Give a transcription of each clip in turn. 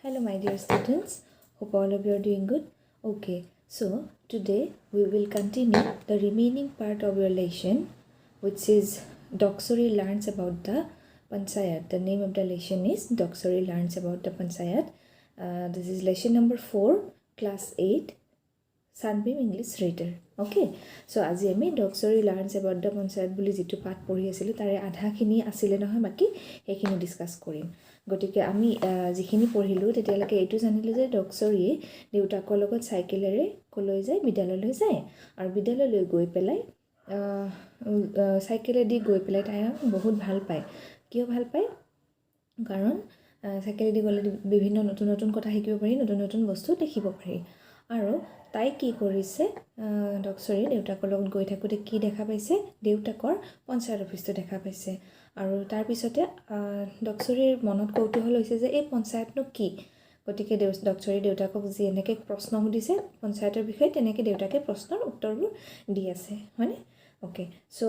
Hello, my dear students. Hope all of you are doing good. Okay, so today we will continue the remaining part of your lesson, which is Doksuri learns about the Panchayat. The name of the lesson is Doksuri learns about the Panchayat. This is lesson number 4, class 8, Sunbeam English Reader. Okay, so আজি আমি Doksuri learns about the Panchayat বুলি যিটো পাঠ পঢ়ি আছিলোঁ তাৰে আধাখিনি আছিলে নহয়, বাকি সেইখিনি ডিছকাছ কৰিম। গতিকে আমি যিখিনি পঢ়িলোঁ তেতিয়ালৈকে এইটো জানিলোঁ যে ডক্সৰীয়ে দেউতাকৰ লগত চাইকেলেৰে কলৈ যায়, বিদ্যালয়লৈ যায়, আৰু বিদ্যালয়লৈ গৈ পেলাই চাইকেলেদি গৈ পেলাই তাই বহুত ভাল পায়। কিয় ভাল পায়? কাৰণ চাইকেলেদি গ'লে বিভিন্ন নতুন নতুন কথা শিকিব পাৰি, নতুন নতুন বস্তু দেখিব পাৰি। আৰু তাই কি কৰিছে, ডক্সৰী দেউতাকৰ লগত গৈ থাকোঁতে কি দেখা পাইছে, দেউতাকৰ পঞ্চায়ত অফিচটো দেখা পাইছে। আৰু তাৰপিছতে ডক্সৰীৰ মনত কৌতূহল হৈছে যে এই পঞ্চায়তনো কি। গতিকে ডক্সৰী দেউতাকক যি এনেকৈ প্ৰশ্ন সুধিছে পঞ্চায়তৰ বিষয়ে, তেনেকৈ দেউতাকে প্ৰশ্নৰ উত্তৰবোৰ দি আছে, হয়নে? অ'কে, চ'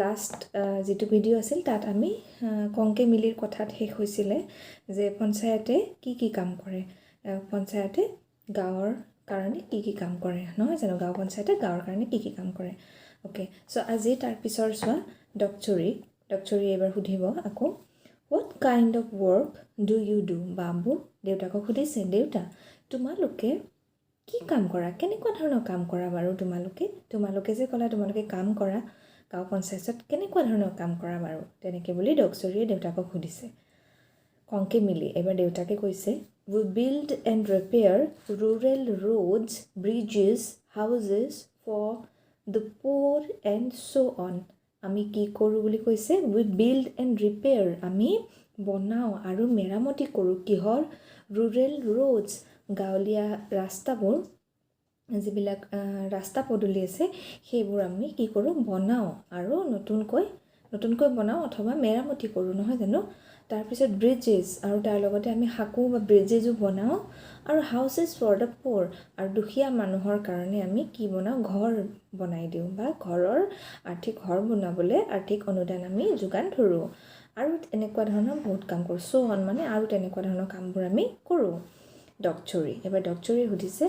লাষ্ট যিটো ভিডিঅ' আছিল তাত আমি কংকে মিলিৰ কথাত শেষ হৈছিলে যে পঞ্চায়তে কি কি কাম কৰে, পঞ্চায়তে গাঁৱৰ কাৰণে কি কি কাম কৰে, নহয় জানো? গাঁও পঞ্চায়তে গাঁৱৰ কাৰণে কি কি কাম কৰে। অ'কে, চ' আজি তাৰপিছৰ চোৱা ডক্সৰী এবাৰ সুধিব আকৌ, what kind of work do you do? বাবু দেউতাকক সুধিছে, দেউতা তোমালোকে কি কাম কৰা, কেনেকুৱা ধৰণৰ কাম কৰা বাৰু? তোমালোকে যে ক'লা তোমালোকে কাম কৰা গাঁও পঞ্চায়তত, কেনেকুৱা ধৰণৰ কাম কৰা বাৰু? তেনেকৈ বুলি ডক্সৰীয়ে দেউতাকক সুধিছে। কংকে মিলি এবাৰ দেউতাকে কৈছে, we build and repair rural roads, bridges, houses for the poor and so' on. আমি কি কৰোঁ বুলি কৈছে, উই বিল্ড এণ্ড ৰিপেয়াৰ, আমি বনাওঁ আৰু মেৰামতি কৰোঁ। কিহৰ? ৰুৰেল ৰোডছ, গাঁৱলীয়া ৰাস্তাবোৰ, যিবিলাক ৰাস্তা পদূলি আছে সেইবোৰ আমি কি কৰোঁ, বনাওঁ আৰু নতুনকৈ বনাওঁ অথবা মেৰামতি কৰোঁ, নহয় জানো? তাৰপিছত ব্ৰিজেছ, আৰু তাৰ লগতে আমি সাঁকো বা ব্ৰিজেছো বনাওঁ, আৰু হাউচেছ ফৰ দ্য পুৰ, আৰু দুখীয়া মানুহৰ কাৰণে আমি কি বনাওঁ, ঘৰ বনাই দিওঁ বা ঘৰৰ ঘৰ বনাবলৈ আৰ্থিক অনুদান আমি যোগান ধৰোঁ, আৰু এনেকুৱা ধৰণৰ বহুত কাম কৰোঁ। ছ' মানে আৰু তেনেকুৱা ধৰণৰ কামবোৰ আমি কৰোঁ। ডক্সৰী এবাৰ ডক্সৰীয়ে সুধিছে,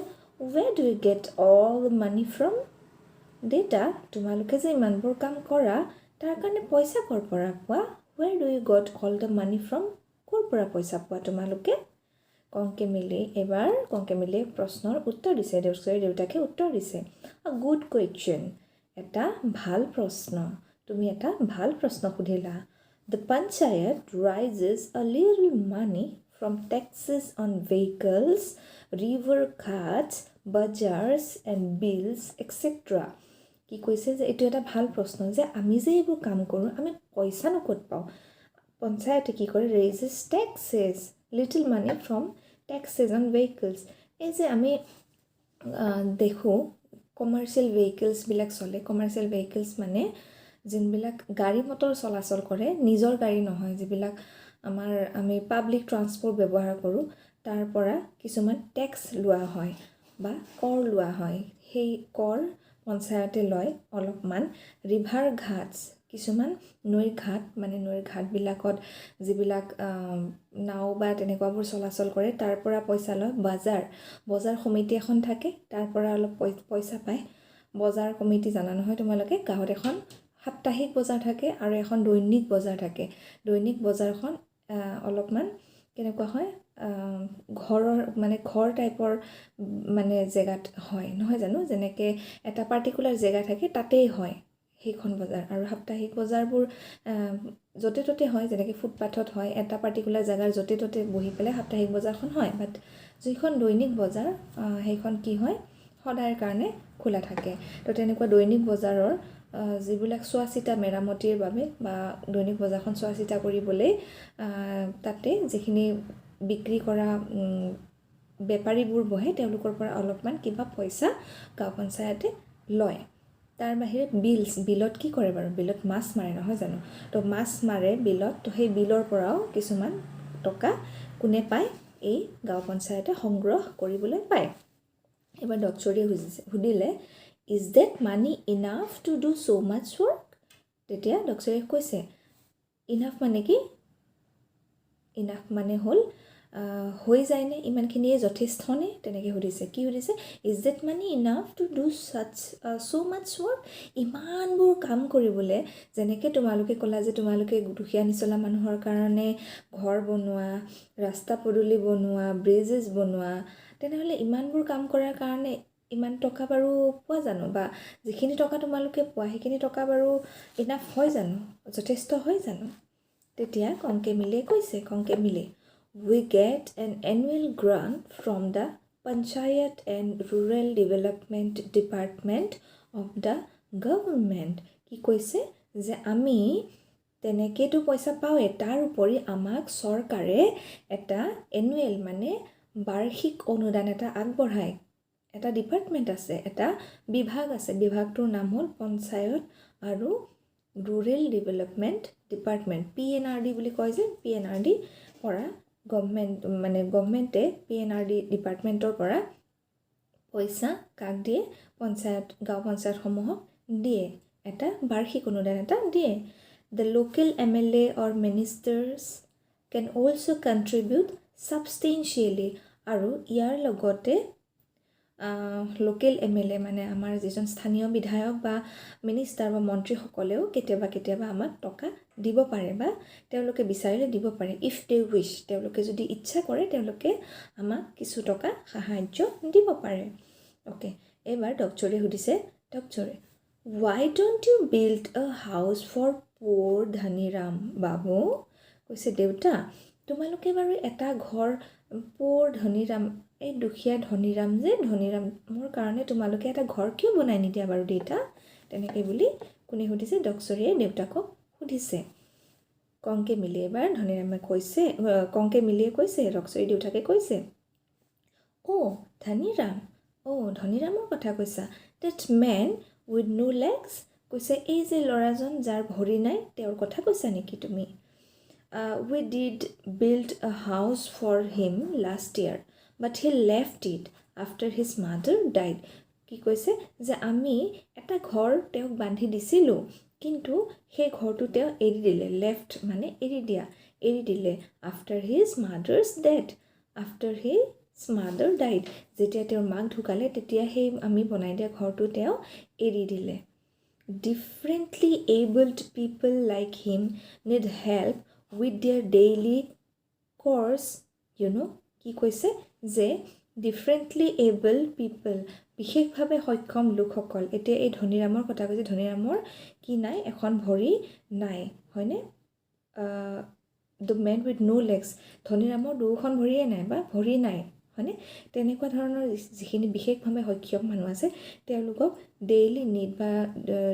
where do you get all the money from? দেউতা তোমালোকে যে ইমানবোৰ কাম কৰা তাৰ কাৰণে পইচা ক'ৰ পৰা পোৱা? Where do you got all the money from? ক'ৰ পৰা পইচা পোৱা তোমালোকে? কংকে মিলিয়ে প্ৰশ্নৰ উত্তৰ দিছে, ডক্সৰী দেউতাকে উত্তৰ দিছে, আ গুড কুৱেশ্যন, এটা ভাল প্ৰশ্ন, তুমি এটা ভাল প্ৰশ্ন সুধিলা। The panchayat raises a little money from taxes on vehicles, river ghats, bazaars and bills etcetera. কি কৈছে যে এইটো এটা ভাল প্ৰশ্ন যে আমি যে এইবোৰ কাম কৰোঁ আমি পইচানো ক'ত পাওঁ? পঞ্চায়তে কি কৰে, raises taxes, little money from taxes on vehicles. এই যে আমি দেখোঁ কমাৰ্চিয়েল ভেহিকলছবিলাক চলে, কমাৰ্চিয়েল ভেহিকলছ মানে যোনবিলাক গাড়ী মটৰ চলাচল কৰে, নিজৰ গাড়ী নহয়, যিবিলাক আমি পাব্লিক ট্ৰান্সপৰ্ট ব্যৱহাৰ কৰোঁ, তাৰ পৰা কিছুমান টেক্স লোৱা হয় বা কৰ লোৱা হয়। সেই কৰ পঞ্চায়তে লয় অলপমান। ৰিভাৰ ঘাটছ, কিছুমান নৈৰ ঘাটবিলাকত যিবিলাক নাও বা তেনেকুৱাবোৰ চলাচল কৰে তাৰ পৰা পইচা লয়। বজাৰ সমিতি এখন থাকে, তাৰ পৰা অলপ পইচা পায়। বজাৰ কমিটি জানা নহয় তোমালোকে? গাঁৱত এখন সাপ্তাহিক বজাৰ থাকে আৰু এখন দৈনিক বজাৰ থাকে। দৈনিক বজাৰখন অলপমান কেনেকুৱা হয়, ঘৰ টাইপৰ জেগাত হয়, নহয় জানো? যেনেকৈ এটা পাৰ্টিকুলাৰ জেগা থাকে তাতেই হয় সেইখন বজাৰ, আৰু সাপ্তাহিক বজাৰবোৰ য'তে ত'তে হয়, যেনেকৈ ফুটপাথত হয়, এটা পাৰ্টিকুলাৰ জেগাৰ য'তে ত'তে বহি পেলাই সাপ্তাহিক বজাৰখন হয়। বাট যিখন দৈনিক বজাৰ সেইখন কি হয়, সদায়ৰ কাৰণে খোলা থাকে। তো তেনেকুৱা দৈনিক বজাৰৰ যিবিলাক চোৱা চিতা মেৰামতিৰ বাবে বা দৈনিক বজাৰখন চোৱা চিতা কৰিবলৈ তাতে যিখিনি বিক্ৰী কৰা বেপাৰীবোৰ বহে তেওঁলোকৰ পৰা অলপমান কিবা পইচা গাঁও পঞ্চায়তে লয়। তাৰ বাহিৰে বিলত কি কৰে বাৰু? বিলত মাছ মাৰে, নহয় জানো? তো মাছ মাৰে বিলত, তো সেই বিলৰ পৰাও কিছুমান টকা কোনে পায়? এই গাঁও পঞ্চায়তে সংগ্ৰহ কৰিবলৈ পায়। এবাৰ ডক্সৰীয়ে সুধিলে, is that money enough to do so' much work? তেতিয়া ডক্সৰীয়ে কৈছে, ইনাফ মানে কি? ইনাফ মানে হ'ল হৈ যায়নে, ইমানখিনিয়ে যথেষ্টনে, তেনেকৈ সুধিছে। কি সুধিছে? Is that money enough to do so' much work? ইমানবোৰ কাম কৰিবলৈ, যেনেকৈ তোমালোকে ক'লা যে তোমালোকে দুখীয়া নিচলা মানুহৰ কাৰণে ঘৰ বনোৱা, ৰাস্তা পদূলি বনোৱা, ব্ৰিজেছ বনোৱা, তেনেহ'লে ইমানবোৰ কাম কৰাৰ কাৰণে ইমান টকা বাৰু পোৱা জানো? বা যিখিনি টকা তোমালোকে পোৱা সেইখিনি টকা বাৰু ইনাফ হয় জানো, যথেষ্ট হয় জানো? তেতিয়া কংকে মিলিয়ে কৈছে, কংকে মিলি, we get an annual grant from the Panchayat and Rural Development Department of the government. কি কৈছে? যে আমি তেনেকৈতো পইচা পাওঁৱে, তাৰ উপৰি আমাক চৰকাৰে এটা এনুৱেল মানে বাৰ্ষিক অনুদান এটা আগবঢ়ায়। এটা ডিপাৰ্টমেণ্ট আছে, এটা বিভাগ আছে, বিভাগটোৰ নাম হ'ল পঞ্চায়ত আৰু ৰুৰেল ডেভেলপমেণ্ট ডিপাৰ্টমেণ্ট, PNRD বুলি কয় যে, PNRD পৰা গভমেণ্টে PNRD ডিপাৰ্টমেণ্টৰ পৰা পইচা কাক দিয়ে? গাঁও পঞ্চায়তসমূহক দিয়ে, এটা বাৰ্ষিক অনুদান এটা দিয়ে। The local MLA or ministers can also contribute substantially, আৰু ইয়াৰ লগতে লোকেল MLA মানে আমাৰ যিজন স্থানীয় বিধায়ক বা মিনিষ্টাৰ বা মন্ত্ৰীসকলেও কেতিয়াবা আমাক টকা দিব পাৰে, বা তেওঁলোকে বিচাৰিলে দিব পাৰে। ইফ দে উইচ, তেওঁলোকে যদি ইচ্ছা কৰে তেওঁলোকে আমাক কিছু টকা সাহাৰ্য দিব পাৰে। অ'কে, এইবাৰ ডক্টৰে সুধিছে, ডক্টৰে, why don't you build a house for poor Dhaniram বাবু? কৈছে, দেউতা তোমালোকে বাৰু এটা ঘৰ পোৰ ধনীৰাম, এই দুখীয়া ধনীৰাম যে, ধনীৰামৰ কাৰণে তোমালোকে এটা ঘৰ কিয় বনাই নিদিয়া বাৰু দেউতা? তেনেকৈ বুলি কোনে সুধিছে? ডক্টৰে দেউতাকক সুধিছে। কংকে মিলিয়ে এবাৰ ধনীৰামে কৈছে, কংকে মিলিয়ে কৈছে, ডক্টৰে দেউতাকে কৈছে, ধনীৰামৰ কথা কৈছা? That man with no legs? কৈছে, এই যে ল'ৰাজন যাৰ ভৰি নাই তেওঁৰ কথা কৈছা নেকি তুমি? We did build a house for him last year, but he left it after his mother died. কি কৈছে? যে আমি এটা ঘৰ তেওঁক বান্ধি দিছিলোঁ, কিন্তু সেই ঘৰটো তেওঁ এৰি দিলে। লেফ্ট মানে এৰি দিয়া, এৰি দিলে। After his mothers death, after his mother died, যেতিয়া তেওঁৰ মাক ঢুকালে তেতিয়া সেই আমি বনাই দিয়া ঘৰটো তেওঁ এৰি দিলে। Differently abled people like him need help with their daily course, কি কৈছে? যে ডিফাৰেণ্টলি এবল পিপল, বিশেষভাৱে সক্ষম লোকসকল, এতিয়া এই ধনীৰামৰ কথা কৈছে, ধনীৰামৰ কি নাই? এখন ভৰি নাই, হয়নে? The men with no legs, ধনীৰামৰ দুখন ভৰিয়ে নাই বা ভৰি নাই, হয়নে? তেনেকুৱা ধৰণৰ যিখিনি বিশেষভাৱে সক্ষম মানুহ আছে তেওঁলোকক ডেইলি নিড বা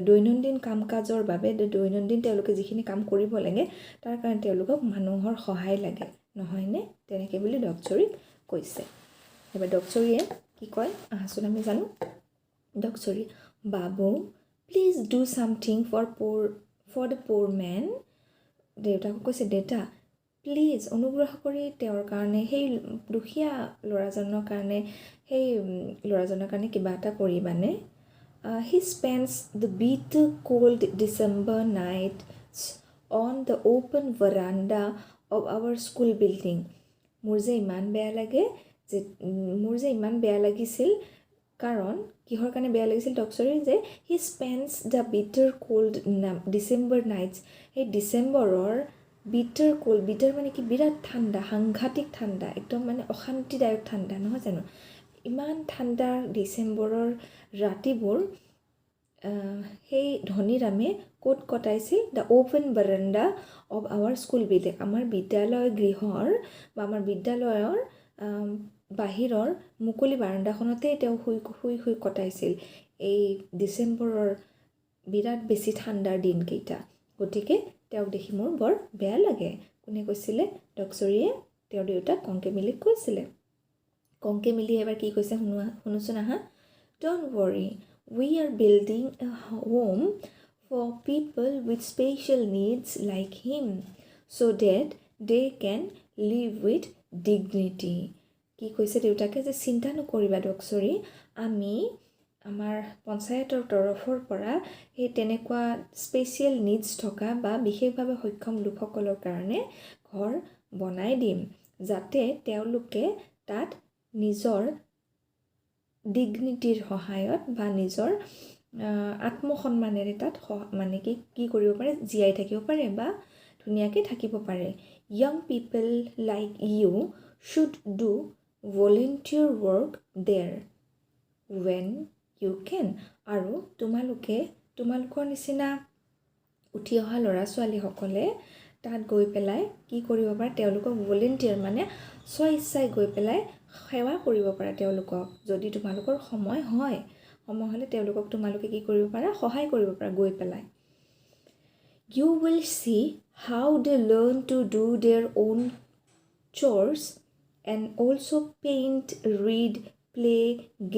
দৈনন্দিন কাম কাজৰ বাবে, দৈনন্দিন তেওঁলোকে যিখিনি কাম কৰিব লাগে তাৰ কাৰণে তেওঁলোকক মানুহৰ সহায় লাগে, নহয়নে? তেনেকৈ বুলি ডক্টৰীক কৈছে। এবাৰ ডক্টৰীয়ে কি কয় আহাচোন আমি জানো। ডক্টৰী, babu please do something for the poor men. দেউতাকক কৈছে, দেউতা প্লিজ অনুগ্ৰহ কৰি তেওঁৰ কাৰণে, সেই দুখীয়া ল'ৰাজনৰ কাৰণে কিবা এটা কৰিবানে? He spends the bitter cold December nights on the open veranda of our school building. মোৰ যে ইমান বেয়া লাগিছিল, কাৰণ কিহৰ কাৰণে বেয়া লাগিছিল ডক্টৰে? যে he spends the bitter cold December nights, সেই ডিচেম্বৰৰ বিটাৰ কোল্ড, বিটাৰ মানে কি? বিৰাট ঠাণ্ডা, সাংঘাতিক ঠাণ্ডা, একদম মানে অশান্তিদায়ক ঠাণ্ডা, নহয় জানো? ইমান ঠাণ্ডা ডিচেম্বৰৰ ৰাতিবোৰ সেই ধনীৰামে ক'ত কটাইছিল? The open veranda of our school building, আমাৰ বিদ্যালয় গৃহৰ বা আমাৰ বিদ্যালয়ৰ বাহিৰৰ মুকলি বাৰাণ্ডাখনতে তেওঁ শুই কটাইছিল এই ডিচেম্বৰৰ বিৰাট বেছি ঠাণ্ডাৰ দিনকেইটা। গতিকে তেওঁক দেখি মোৰ বৰ বেয়া লাগে। কোনে কৈছিলে? ডক্টৰীয়ে তেওঁৰ দেউতাক কংকে মিলিক কৈছিলে। কংকে মিলি এবাৰ কি কৈছে শুনোচোন আহা। Don't worry, we are building a home for people with special needs like him so that they can live with dignity. কি কৈছে দেউতাকে? যে চিন্তা নকৰিবা ডক্টৰী, আমি আমাৰ পঞ্চায়তৰ তৰফৰ পৰা সেই তেনেকুৱা স্পেচিয়েল নিডছ থকা বা বিশেষভাৱে সক্ষম লোকসকলৰ কাৰণে ঘৰ বনাই দিম, যাতে তেওঁলোকে তাত নিজৰ ডিগনিটিৰ সহায়ত বা নিজৰ আত্মসন্মানেৰে তাত মানে কি কৰিব পাৰে, জীয়াই থাকিব পাৰে বা ধুনীয়াকৈ থাকিব পাৰে। Young people like you should do volunteer work there when you can। আৰু তোমালোকৰ নিচিনা উঠি অহা ল'ৰা ছোৱালীসকলে তাত গৈ পেলাই কি কৰিব পাৰে, তেওঁলোকক ভলেণ্টিয়াৰ মানে স্ব ইচ্ছাই গৈ পেলাই সেৱা কৰিব পাৰে তেওঁলোকক। যদি তোমালোকৰ সময় হ'লে তোমালোকে কি কৰিব পাৰা, সহায় কৰিব পাৰা গৈ পেলাই। You will see how they learn to do their own chores and also paint, read, play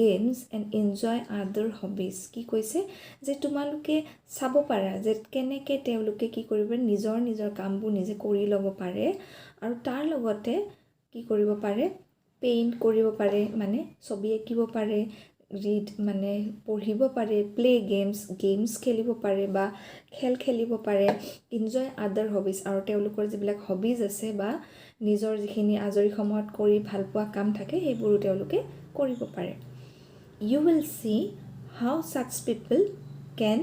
games and enjoy other hobbies। কি কৈছে যে তোমালোকে চাব পাৰা যে কেনেকৈ তেওঁলোকে কি কৰিব পাৰে, নিজৰ কামবোৰ নিজে কৰি ল'ব পাৰে আৰু তাৰ লগতে কি কৰিব পাৰে, পেইণ্ট কৰিব পাৰে মানে ছবি আঁকিব পাৰে, ৰিড মানে পঢ়িব পাৰে, প্লে গেমছ খেলিব পাৰে বা খেল খেলিব পাৰে, এনজয় আদাৰ হবিজ আৰু তেওঁলোকৰ যিবিলাক হবিজ আছে বা নিজৰ যিখিনি আজৰি সময়ত কৰি ভাল পোৱা কাম থাকে সেইবোৰো তেওঁলোকে কৰিব পাৰে। You will see how such people can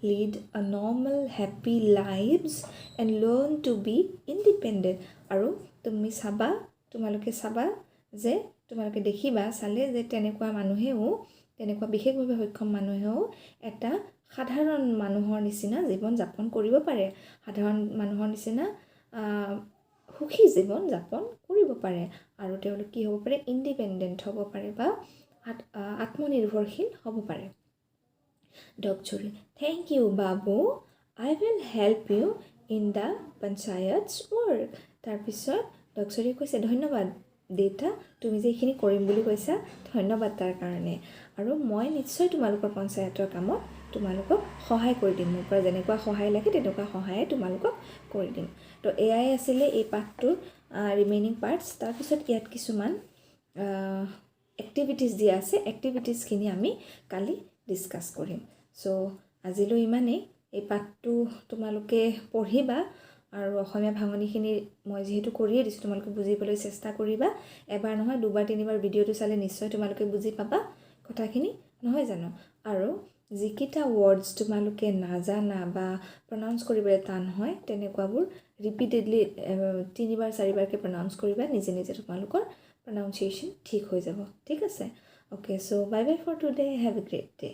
lead a normal happy lives and learn to be independent। আৰু তোমালোকে চাবা যে তোমালোকে চালে যে তেনেকুৱা বিশেষভাৱে সক্ষম মানুহেও এটা সাধাৰণ মানুহৰ নিচিনা জীৱন যাপন কৰিব পাৰে, সাধাৰণ মানুহৰ নিচিনা সুখী জীৱন যাপন কৰিব পাৰে আৰু তেওঁলোক কি হ'ব পাৰে, ইণ্ডিপেণ্ডেণ্ট হ'ব পাৰে বা আত্মনিৰ্ভৰশীল হ'ব পাৰে। ডগচুৰি, thank you babu, I will help you in the panchayat's work. তাৰপিছত ডগচুৰিয়ে কৈছে, ধন্যবাদ দেউতা, তুমি যে এইখিনি কৰিম বুলি কৈছা, ধন্যবাদ তাৰ কাৰণে, আৰু মই নিশ্চয় তোমালোকৰ পঞ্চায়তৰ কামত তোমালোকক সহায় কৰি দিম, মোৰ পৰা যেনেকুৱা সহায় লাগে তেনেকুৱা সহায়ে তোমালোকক কৰি দিম। তো এয়াই আছিলে এই পাঠটোৰ ৰিমেইনিং পাৰ্টছ। তাৰপিছত ইয়াত কিছুমান এক্টিভিটিছ দিয়া আছে, এক্টিভিটিছখিনি আমি কালি ডিছকাছ কৰিম। চ' আজিলৈ ইমানেই। এই পাঠটো তোমালোকে পঢ়িবা আৰু অসমীয়া ভাঙনিখিনি মই যিহেতু কৰিয়ে দিছোঁ, তোমালোকে বুজিবলৈ চেষ্টা কৰিবা। এবাৰ নহয়, দুবাৰ তিনিবাৰ ভিডিঅ'টো চালে নিশ্চয় তোমালোকে বুজি পাবা কথাখিনি, নহয় জানো? আৰু যিকেইটা ৱৰ্ডছ তোমালোকে নাজানা বা প্ৰনাউন্স কৰিবলৈ টান হয় তেনেকুৱাবোৰ ৰিপিটেডলি 3বাৰ 4বাৰকৈ প্ৰনাউন্স কৰিবা, নিজে তোমালোকৰ প্ৰনাউন্সিয়েশ্যন ঠিক হৈ যাব। ঠিক আছে? Okay, so' bye bye for today, have a great day.